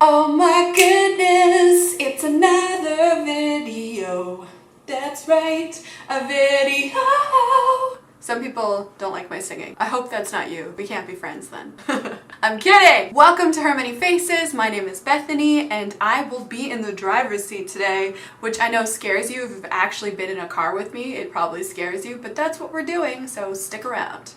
Oh my goodness, it's another video. That's right, a video. Some people don't like my singing. I hope that's not you. We can't be friends then. I'm kidding! Welcome to Her Many Faces. My name is Bethany and I will be in the driver's seat today, which I know scares you. If you've actually been in a car with me, it probably scares you, but that's what we're doing, so stick around.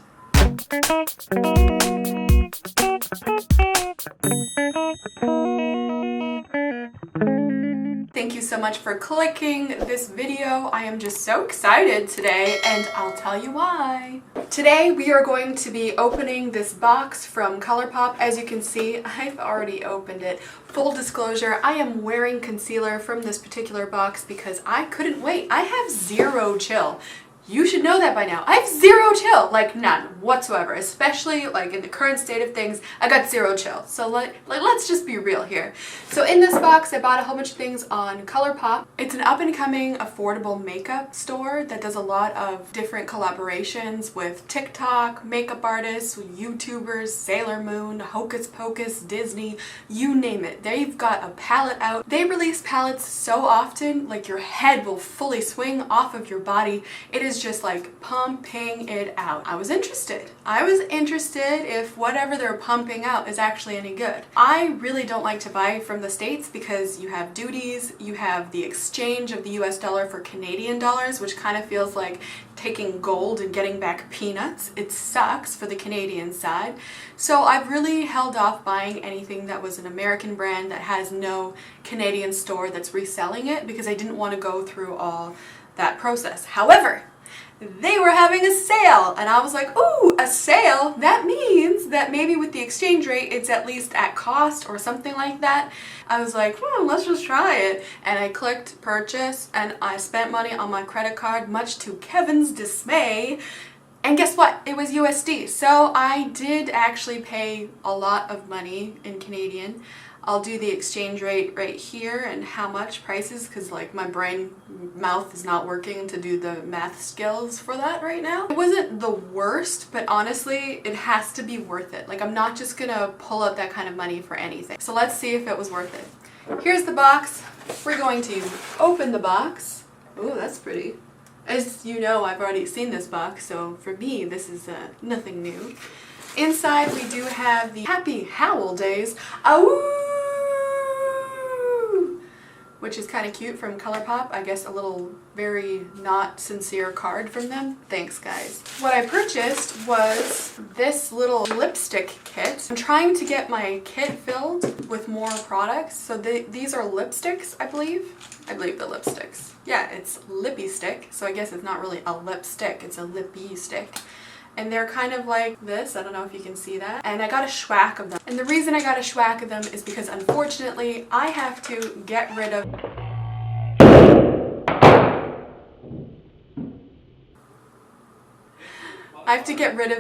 Thank you so much for clicking this video. I am just so excited today and I'll tell you why. Today we are going to be opening this box from ColourPop. As you can see, I've already opened it. Full disclosure, I am wearing concealer from this particular box because I couldn't wait. I have zero chill. You should know that by now. I have zero chill, like none whatsoever, especially like in the current state of things, I got zero chill. So let's just be real here. So in this box, I bought a whole bunch of things on ColourPop. It's an up and coming affordable makeup store that does a lot of different collaborations with TikTok, makeup artists, YouTubers, Sailor Moon, Hocus Pocus, Disney, you name it. They've got a palette out. They release palettes so often, like your head will fully swing off of your body. It is just like pumping it out. I was interested if whatever they're pumping out is actually any good. I really don't like to buy from the States because you have duties, you have the exchange of the US dollar for Canadian dollars, which kind of feels like taking gold and getting back peanuts. It sucks for the Canadian side. So I've really held off buying anything that was an American brand that has no Canadian store that's reselling it because I didn't want to go through all that process. However, they were having a sale and I was like, ooh, a sale? That means that maybe with the exchange rate it's at least at cost or something like that. I was like, let's just try it. And I clicked purchase and I spent money on my credit card, much to Kevin's dismay. And guess what? It was USD. So I did actually pay a lot of money in Canadian. I'll do the exchange rate right here and how much prices because like my mouth is not working to do the math skills for that right now. It wasn't the worst, but honestly, it has to be worth it. Like I'm not just gonna pull out that kind of money for anything. So let's see if it was worth it. Here's the box. We're going to open the box. Oh, that's pretty. As you know, I've already seen this box, so for me, this is nothing new. Inside, we do have the Happy Howl Days. Awoo! Which is kind of cute from ColourPop. I guess a little very not sincere card from them. Thanks, guys. What I purchased was this little lipstick kit. I'm trying to get my kit filled with more products. So these are lipsticks, I believe. I believe the lipsticks. Yeah, it's lippy stick. So I guess it's not really a lipstick, it's a lippy stick. And they're kind of like this. I don't know if you can see that. And I got a schwack of them. And the reason I got a schwack of them is because unfortunately I have to get rid of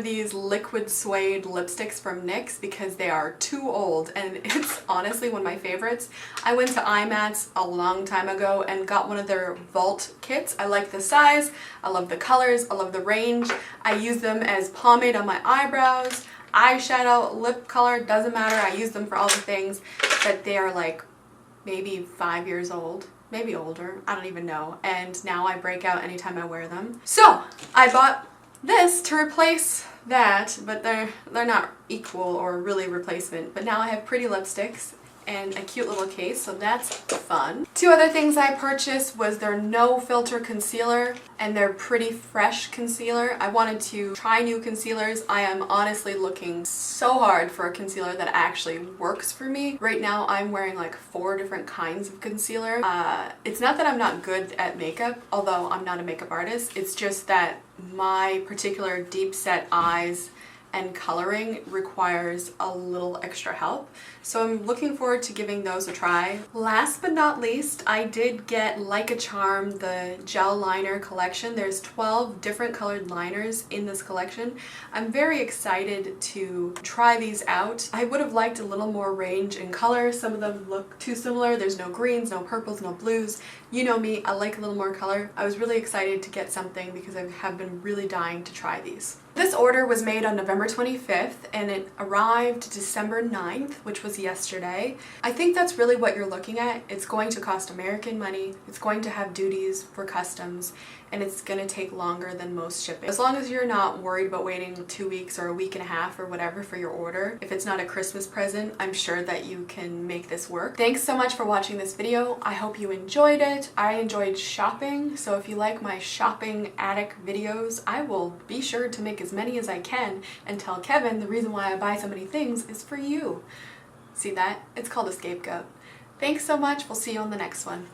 these liquid suede lipsticks from NYX because they are too old and it's honestly one of my favorites. I went to IMATS a long time ago and got one of their Vault kits. I like the size, I love the colors, I love the range. I use them as pomade on my eyebrows, eyeshadow, lip color, doesn't matter. I use them for all the things, but they are like maybe 5 years old. Maybe older, I don't even know. And now I break out anytime I wear them. So I bought this to replace that, but they're not equal or really replacement. But now I have pretty lipsticks and a cute little case, so that's fun. Two other things I purchased was their no filter concealer and their Pretty Fresh concealer. I wanted to try new concealers. I am honestly looking so hard for a concealer that actually works for me. Right now I'm wearing like 4 different kinds of concealer. It's not that I'm not good at makeup, although I'm not a makeup artist. It's just that my particular deep set eyes and coloring requires a little extra help. So I'm looking forward to giving those a try. Last but not least, I did get Like a Charm, the gel liner collection. There's 12 different colored liners in this collection. I'm very excited to try these out. I would have liked a little more range in color. Some of them look too similar. There's no greens, no purples, no blues. You know me, I like a little more color. I was really excited to get something because I have been really dying to try these. This order was made on November 25th and it arrived December 9th, which was yesterday. I think that's really what you're looking at. It's going to cost American money, it's going to have duties for customs, and it's going to take longer than most shipping. As long as you're not worried about waiting 2 weeks or a week and a half or whatever for your order, if it's not a Christmas present, I'm sure that you can make this work. Thanks so much for watching this video. I hope you enjoyed it. I enjoyed shopping, so if you like my shopping attic videos, I will be sure to make as many as I can and tell Kevin the reason why I buy so many things is for you. See that? It's called a scapegoat. Thanks so much. We'll see you on the next one.